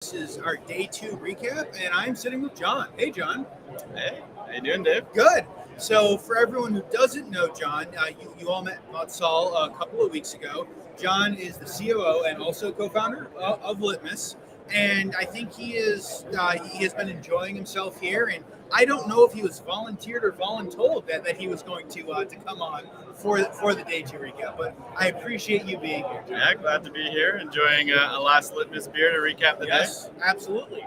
This is our day 2 recap, and I'm sitting with John. Hey, John. Hey, how you doing, Dave? Good. So, for everyone who doesn't know John, you all met Saul a couple of weeks ago. John is the COO and also co-founder of Litmus, and I think he has been enjoying himself here. And I don't know if he was volunteered or voluntold that he was going to come on for the day 2 recap. But I appreciate you being here, John. Yeah, glad to be here. Enjoying a last Litmus beer to recap the day. Yes, absolutely.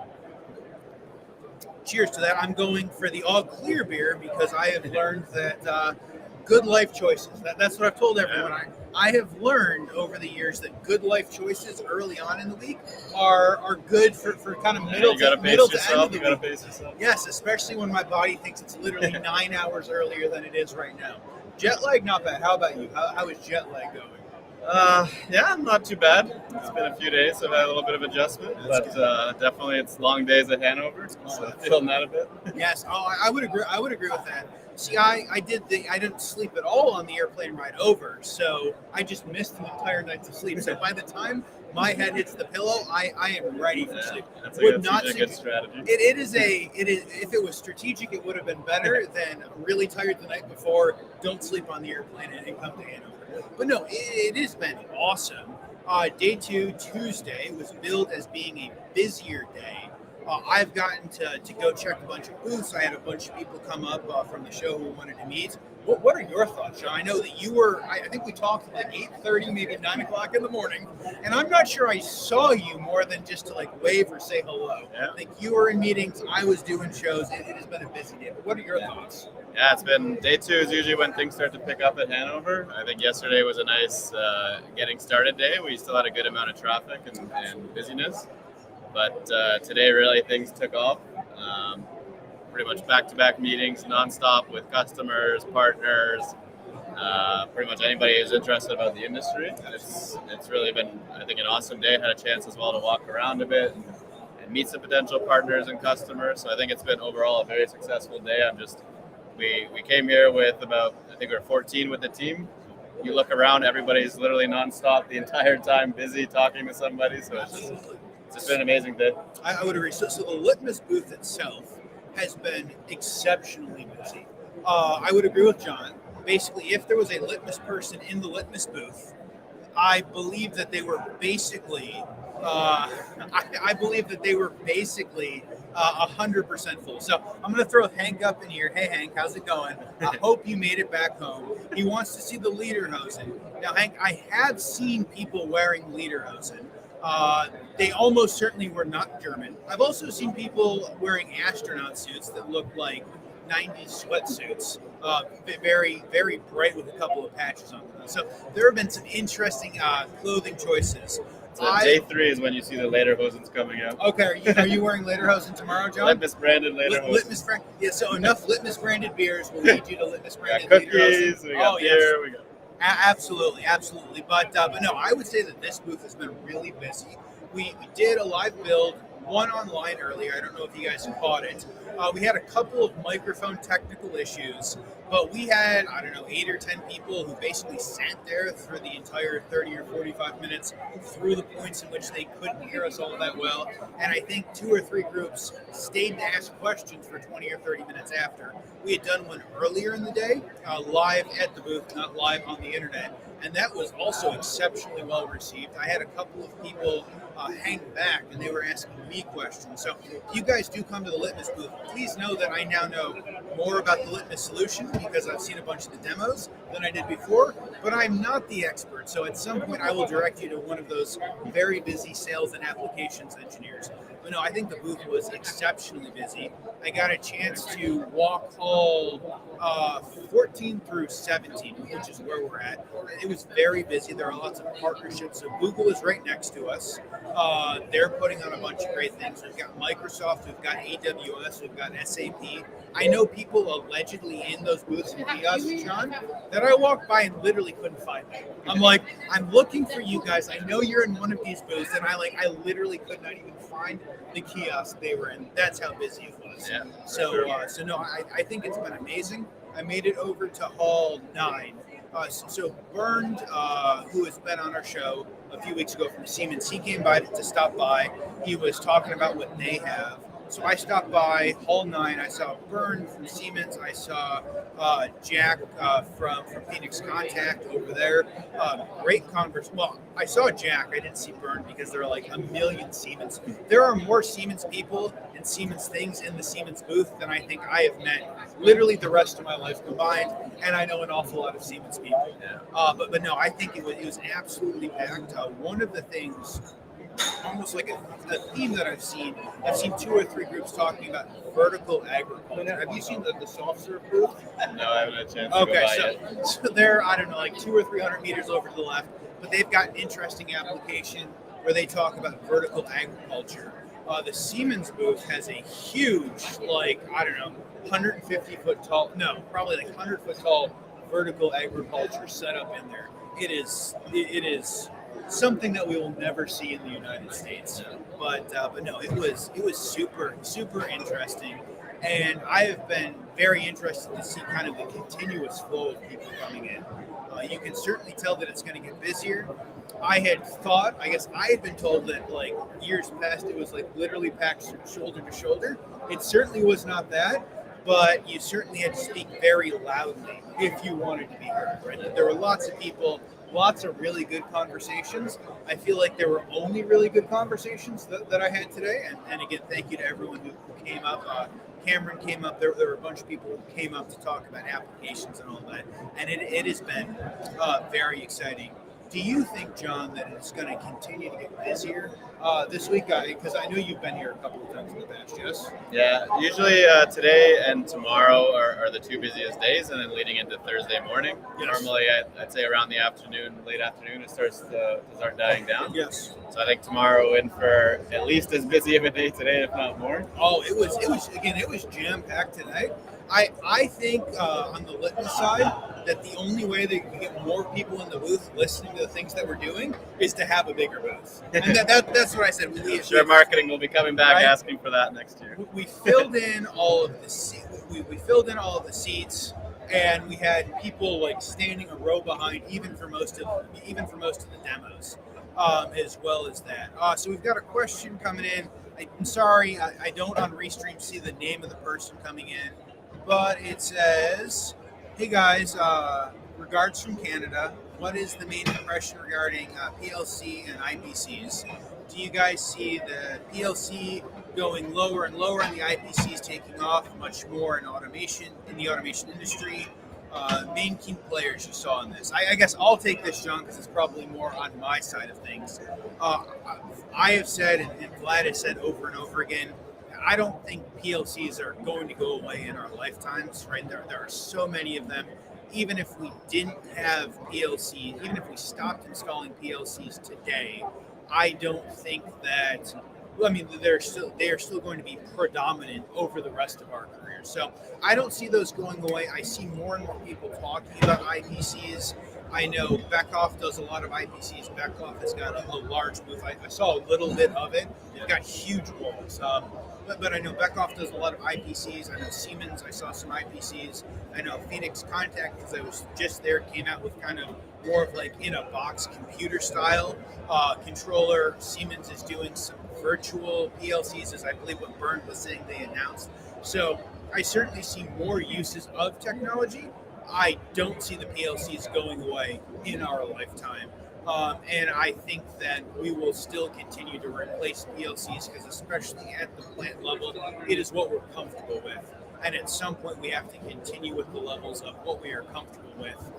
Cheers to that. I'm going for the all clear beer because I have learned that good life choices. That's what I've told everyone. I have learned over the years that good life choices early on in the week are good for kind of middle to end of the week. Yes, especially when my body thinks it's literally 9 hours earlier than it is right now. Jet lag, not bad. How about you? How is jet lag going? Yeah, not too bad. It's been a few days, so I've had a little bit of adjustment, but definitely it's long days at Hanover, so feeling that a bit. Yes, I would agree. I would agree with that. See, I didn't sleep at all on the airplane ride over, so I just missed an entire night of sleep. So by the time my head hits the pillow, I am ready for sleep. That's a good strategy. It is. If it was strategic, it would have been better than really tired the night before. Don't sleep on the airplane and come to Hanover. But no, it has been awesome. Day 2, Tuesday, was billed as being a busier day. I've gotten to go check a bunch of booths. I had a bunch of people come up from the show who wanted to meet. What are your thoughts, John? I know that you were, I think we talked at like 8:30, maybe 9 o'clock in the morning, and I'm not sure I saw you more than just to like wave or say hello. Yeah. Like you were in meetings, I was doing shows. It has been a busy day. But what are your thoughts? Yeah, it's been day 2 is usually when things start to pick up at Hanover. I think yesterday was a nice getting started day. We still had a good amount of traffic and busyness. But today, really, things took off. Pretty much back-to-back meetings, nonstop with customers, partners, pretty much anybody who's interested about the industry. It's really been, I think, an awesome day. Had a chance as well to walk around a bit and meet some potential partners and customers. So I think it's been overall a very successful day. We came here with about, I think we're 14 with the team. You look around, everybody's literally nonstop the entire time, busy talking to somebody. So it's been an amazing day. I would agree. So the Litmus booth itself has been exceptionally busy. I would agree with John. Basically, if there was a Litmus person in the Litmus booth, I believe that they were basically 100% full. So I'm going to throw Hank up in here. Hey, Hank, how's it going? I hope you made it back home. He wants to see the lederhosen. Now, Hank, I have seen people wearing lederhosen. They almost certainly were not German. I've also seen people wearing astronaut suits that look like 90s sweatsuits, very, very bright with a couple of patches on them. So there have been some interesting clothing choices. So day 3 is when you see the lederhosens coming out. Okay, are you wearing lederhosen tomorrow, John? Litmus branded lederhosen. Litmus brand. Yeah, so enough Litmus branded beers will lead you to Litmus branded lederhosen. We got cookies, we got beer, we got. Absolutely. But no, I would say that this booth has been really busy. We did a live build, one online earlier. I don't know if you guys caught it. We had a couple of microphone technical issues, but we had, 8 or 10 people who basically sat there for the entire 30 or 45 minutes through the points in which they couldn't hear us all that well. And I think 2 or 3 groups stayed to ask questions for 20 or 30 minutes after. We had done one earlier in the day, live at the booth, not live on the internet. And that was also exceptionally well received. I had a couple of people hang back and they were asking me questions. So if you guys do come to the Litmus booth, please know that I now know more about the Litmus solution because I've seen a bunch of the demos than I did before, but I'm not the expert. So at some point I will direct you to one of those very busy sales and applications engineers. But no, I think the booth was exceptionally busy. I got a chance to walk hall 14 through 17, which is where we're at. It was very busy. There are lots of partnerships. So Google is right next to us. They're putting on a bunch of great things. We've got Microsoft, we've got AWS, we've got SAP. I know people allegedly in those booths and kiosks, John, that I walked by and literally couldn't find them. I'm like, I'm looking for you guys. I know you're in one of these booths, and I literally could not even find the kiosk they were in. That's how busy it was. Yeah, so no, I think it's been amazing. I made it over to Hall 9. So Bernd, who has been on our show, a few weeks ago from Siemens. He came by to stop by. He was talking about what they have. So I stopped by Hall 9. I saw Bern from Siemens. I saw Jack from Phoenix Contact over there. Great converse. Well, I saw Jack. I didn't see Bern because there are like a million Siemens. There are more Siemens people and Siemens things in the Siemens booth than I think I have met literally the rest of my life combined. And I know an awful lot of Siemens people. But no, I think it was absolutely packed. One of the things, almost like a theme that I've seen 2 or 3 groups talking about vertical agriculture. Have you seen the soft serve booth? No, I haven't had a chance to go by yet. So they're, I don't know, like 200 or 300 meters over to the left, but they've got an interesting application where they talk about vertical agriculture. The Siemens booth has a huge, like, I don't know, 150 foot tall, no, probably like 100 foot tall vertical agriculture set up in there. It is something that we will never see in the United States. But no, it was super interesting, and I have been very interested to see kind of the continuous flow of people coming in. You can certainly tell that it's going to get busier. I guess I had been told that like years past it was like literally packed shoulder to shoulder. It certainly was not that, but you certainly had to speak very loudly if you wanted to be heard. Right? There were lots of people. Lots of really good conversations. I feel like there were only really good conversations that I had today. And again, thank you to everyone who came up. Cameron came up. There were a bunch of people who came up to talk about applications and all that. And it has been very exciting. Do you think, John, that it's going to continue to get busier this week? Because I know you've been here a couple of times in the past, yes? Yeah, usually today and tomorrow are the 2 busiest days, and then leading into Thursday morning. Yes. Normally, I'd say around the afternoon, late afternoon, it starts to start dying down. Yes. So I think tomorrow in for at least as busy of a day today, if not more. Oh, it was jam-packed today. I think on the Litmus side that the only way that you can get more people in the booth listening to the things that we're doing is to have a bigger booth. And that's what I said. I'm sure marketing will be coming back right? asking for that next year. We filled in all of the we filled in all of the seats, and we had people like standing a row behind, even for most of the demos, as well as that. So we've got a question coming in. I'm sorry, I don't on Restream see the name of the person coming in, but it says, "Hey guys, regards from Canada. What is the main impression regarding PLC and IPCs? Do you guys see the PLC going lower and lower and the IPCs taking off much more in the automation industry? Main key players you saw in this." I guess I'll take this, John, because it's probably more on my side of things. I have said, and Vlad has said over and over again, I don't think PLCs are going to go away in our lifetimes, right? There are so many of them. Even if we didn't have PLCs, even if we stopped installing PLCs today, I don't think that, they are still going to be predominant over the rest of our careers. So I don't see those going away. I see more and more people talking about IPCs. I know Beckhoff does a lot of IPCs. Beckhoff has got a large booth. I saw a little bit of it. They've got huge walls. But I know Beckhoff does a lot of IPCs. I know Siemens, I saw some IPCs. I know Phoenix Contact, because I was just there, came out with kind of more of like in a box computer style controller. Siemens is doing some virtual PLCs, as I believe what Bernd was saying they announced. So I certainly see more uses of technology. I don't see the PLCs going away in our lifetime. And I think that we will still continue to replace PLCs because, especially at the plant level, it is what we're comfortable with. And at some point, we have to continue with the levels of what we are comfortable with,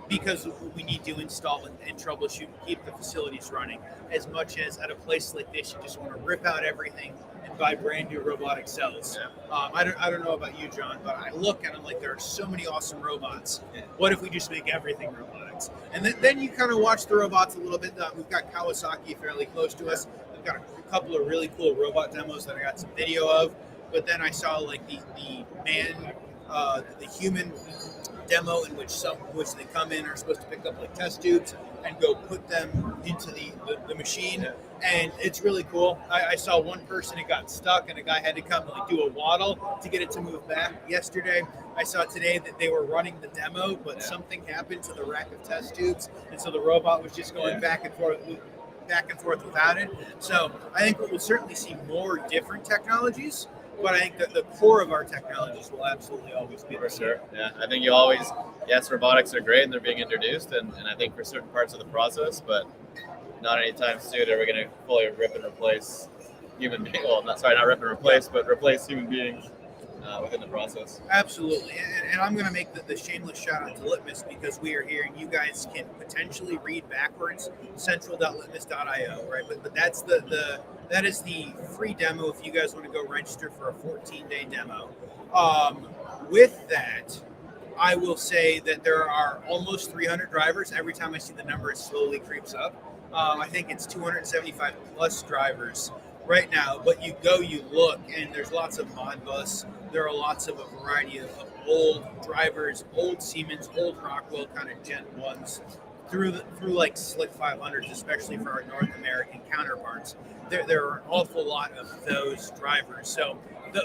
because we need to install and troubleshoot and keep the facilities running. As much as at a place like this, you just want to rip out everything and buy brand new robotic cells. I don't know about you, John, but I look and I'm like, there are so many awesome robots. What if we just make everything robotics? And then you kind of watch the robots a little bit. We've got Kawasaki fairly close to us. We've got a couple of really cool robot demos that I got some video of. But then I saw like the human demo in which they come in are supposed to pick up like test tubes and go put them into the machine. Yeah. And it's really cool. I saw one person, it got stuck, and a guy had to come and like do a waddle to get it to move back yesterday. I saw today that they were running the demo, but something happened to the rack of test tubes, and so the robot was just going back and forth without it. So I think we'll certainly see more different technologies, but I think that the core of our technologies will absolutely always be For the sure. Yeah. I think you always, yes, robotics are great and they're being introduced, and I think for certain parts of the process, but not anytime soon are we going to fully rip and replace human beings. Well, not rip and replace, but replace human beings within the process. Absolutely, and I'm going to make the shameless shout out to Litmus because we are here and you guys can potentially read backwards central.litmus.io, right? But that's that is the free demo if you guys want to go register for a 14-day demo. With that, I will say that there are almost 300 drivers. Every time I see the number, it slowly creeps up. I think it's 275 plus drivers right now, but you look, and there's lots of Modbus. There are lots of a variety of old drivers, old Siemens, old Rockwell kind of Gen 1s, through like Slick 500s, especially for our North American counterparts. There are an awful lot of those drivers. So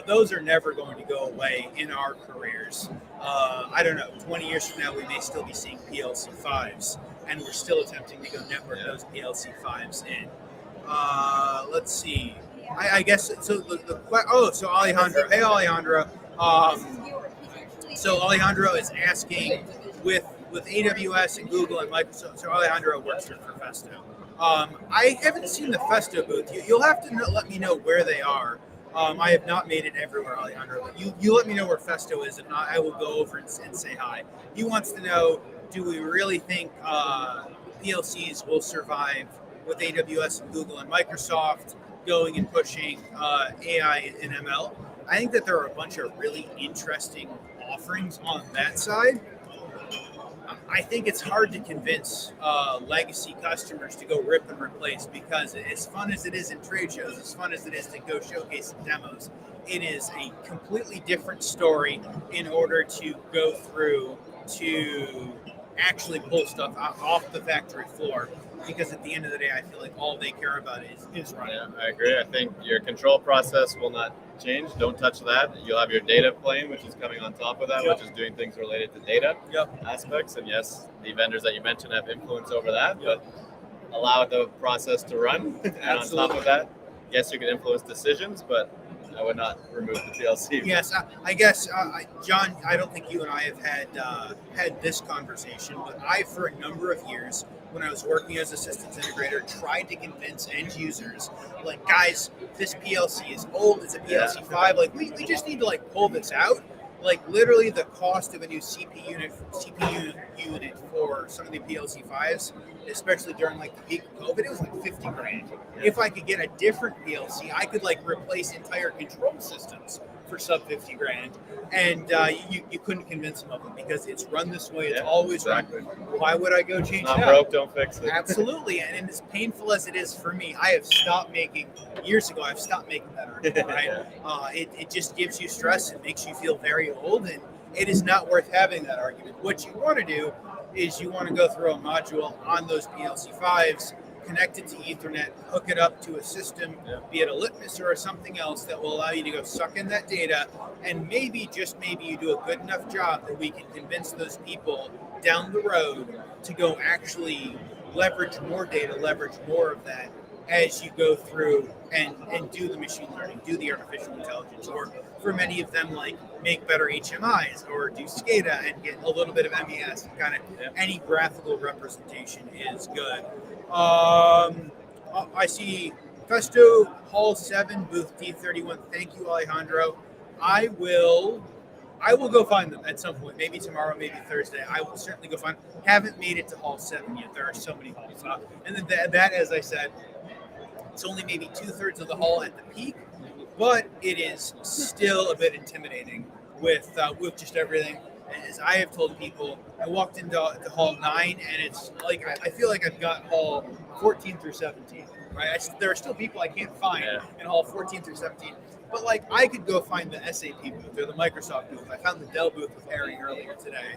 those are never going to go away in our careers. I don't know, 20 years from now, we may still be seeing PLC 5s, and we're still attempting to go network those PLC 5s in. Let's see. I guess so. So Alejandro. Hey, Alejandro. So Alejandro is asking with AWS and Google and Microsoft. So Alejandro works for Festo. I haven't seen the Festo booth. You'll have to let me know where they are. I have not made it everywhere, Alejandro. But you let me know where Festo is, and I will go over and say hi. He wants to know: do we really think PLCs will survive with AWS and Google and Microsoft going and pushing AI and ML? I think that there are a bunch of really interesting offerings on that side. I think it's hard to convince legacy customers to go rip and replace because as fun as it is in trade shows, as fun as it is to go showcase demos, it is a completely different story in order to go through to actually pull stuff off the factory floor. Because at the end of the day, I feel like all they care about is running. Yeah, I agree. I think your control process will not change. Don't touch that. You'll have your data plane, which is coming on top of that, which is doing things related to data aspects. And yes, the vendors that you mentioned have influence over that, but allow the process to run. And on top of that, yes, you can influence decisions, but I would not remove the PLC. Yes, I guess, John, I don't think you and I have had this conversation, but I, for a number of years, when I was working as a systems integrator, tried to convince end users, like, guys, this PLC is old, it's a PLC 5, like, we just need to, like, pull this out. Like, literally the cost of a new CPU unit for some of the PLC 5s, especially during, like, the peak of COVID, it was like 50 grand. If I could get a different PLC, I could, like, replace entire control systems for sub 50 grand. And you couldn't convince them of it because it's run this way. It's always run. Why would I go change it Not out? broke, don't fix it. Absolutely. And as painful as it is for me, I have stopped making, years ago, I've stopped making that argument, right? It just gives you stress. It makes you feel very old. And it is not worth having that argument. What you want to do is you want to go through a module on those PLC 5s, connect it to Ethernet, hook it up to a system, be it a Litmus or something else that will allow you to go suck in that data, and maybe, just maybe, you do a good enough job that we can convince those people down the road to go actually leverage more data, leverage more of that as you go through and do the machine learning, do the artificial intelligence, or for many of them, like, make better HMIs or do SCADA and get a little bit of MES. Kind of any graphical representation is good. I see Festo Hall 7, booth D31. Thank you, Alejandro. I will go find them at some point. Maybe tomorrow, maybe Thursday. I will certainly go find them. Haven't made it to Hall 7 yet. There are so many halls. And then that, as I said, it's only maybe 2/3 of the hall at the peak, but it is still a bit intimidating with just everything. As I have told people, I walked into Hall 9, and it's like I feel like I've got Hall 14 through 17. right? There are still people I can't find in Hall 14 through 17. But like, I could go find the SAP booth or the Microsoft booth. I found the Dell booth with Harry earlier today.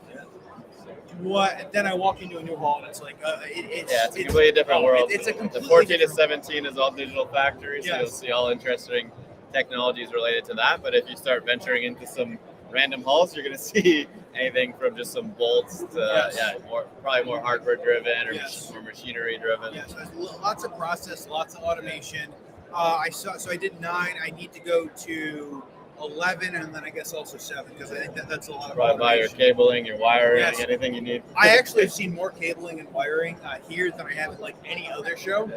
What? Then I walk into a new hall and it's like, it's a completely different world. It's a completely the 14 to different 17 is all digital factories, so you'll see all interesting technologies related to that. But if you start venturing into some random halls, you're going to see anything from just some bolts to probably more hardware driven or more machinery driven. Yes, lots of process, lots of automation. So I did 9. I need to go to 11, and then I guess also 7, because I think that's a lot of automation. Buy your cabling, your wiring, anything you need. I actually have seen more cabling and wiring here than I have at like any other show.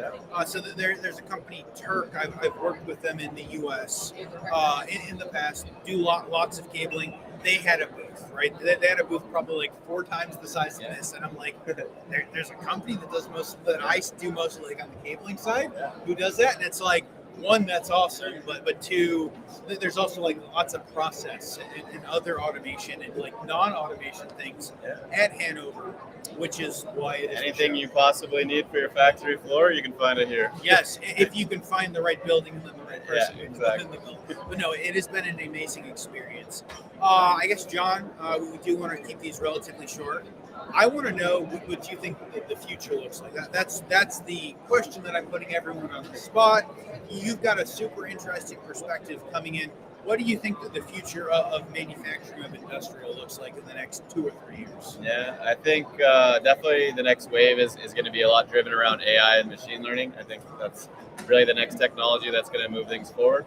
So there's a company, Turk. I've worked with them in the U.S. In the past. Do lots of cabling. They had a booth, right? They had a booth probably like 4 times the size of this, and I'm like, there's a company that does most of that. I do mostly like on the cabling side. Who does that? And it's like, 1, that's awesome, but 2, there's also like lots of process and other automation and like non-automation things at Hannover, which is why it is anything you possibly need for your factory floor, you can find it here. Yes, if you can find the right building and then the right person exactly. within the building. But no, it has been an amazing experience. I guess, John, we do want to keep these relatively short. I want to know what you think the future looks like. That's the question that I'm putting everyone on the spot. You've got a super interesting perspective coming in. What do you think that the future of manufacturing of industrial looks like in the next 2 or 3 years? Yeah, I think definitely the next wave is going to be a lot driven around AI and machine learning. I think that's really the next technology that's going to move things forward.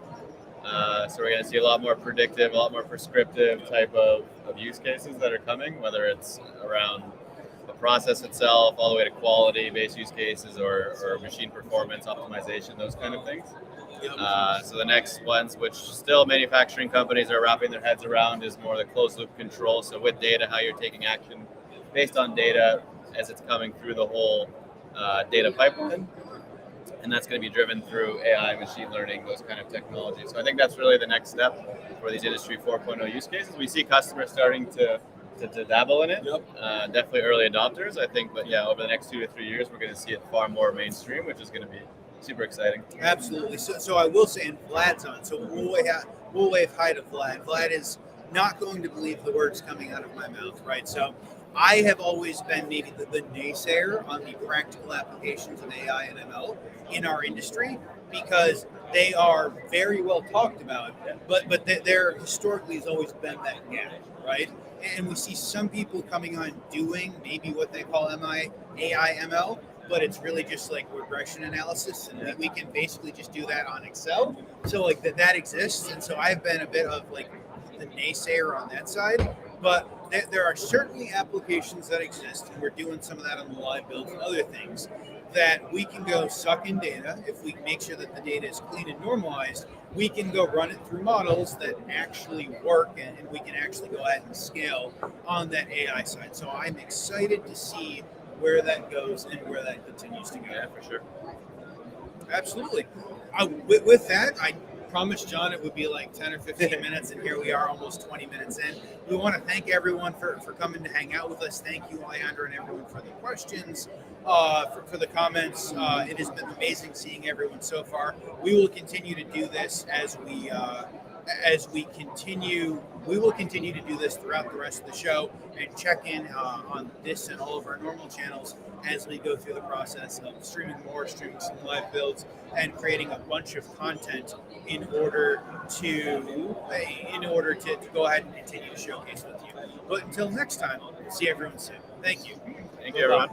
So we're going to see a lot more predictive, a lot more prescriptive type of use cases that are coming, whether it's around the process itself, all the way to quality-based use cases or machine performance optimization, those kind of things. So the next ones, which still manufacturing companies are wrapping their heads around, is more the closed-loop control. So with data, how you're taking action based on data as it's coming through the whole data pipeline. And that's going to be driven through AI, machine learning, those kind of technologies. So I think that's really the next step for these Industry 4.0 use cases. We see customers starting to dabble in it. Definitely early adopters, I think. But over the next 2 to 3 years, we're going to see it far more mainstream, which is going to be super exciting. Absolutely. So I will say, and Vlad's on. So we'll wave hi to Vlad. Vlad is not going to believe the words coming out of my mouth, right? So I have always been maybe the naysayer on the practical applications of AI and ML in our industry, because they are very well talked about, but there historically has always been that gap, right? And we see some people coming on doing maybe what they call AI, ML, but it's really just like regression analysis, and we can basically just do that on Excel. So like that exists, and so I've been a bit of like the naysayer on that side, but there are certainly applications that exist, and we're doing some of that on the live builds and other things, that we can go suck in data. If we make sure that the data is clean and normalized, we can go run it through models that actually work, and we can actually go ahead and scale on that AI side. So I'm excited to see where that goes and where that continues to go. Yeah, for sure. Absolutely. With that, I promised John it would be like 10 or 15 minutes, and here we are almost 20 minutes in. We want to thank everyone for coming to hang out with us. Thank you, Alejandro, and everyone for the questions, for the comments. It has been amazing seeing everyone so far. We will continue to do this as we continue. We will continue to do this throughout the rest of the show and check in on this and all of our normal channels as we go through the process of streaming some live builds, and creating a bunch of content in order to go ahead and continue to showcase with you. But until next time, see everyone soon. Thank you. Thank you, everyone.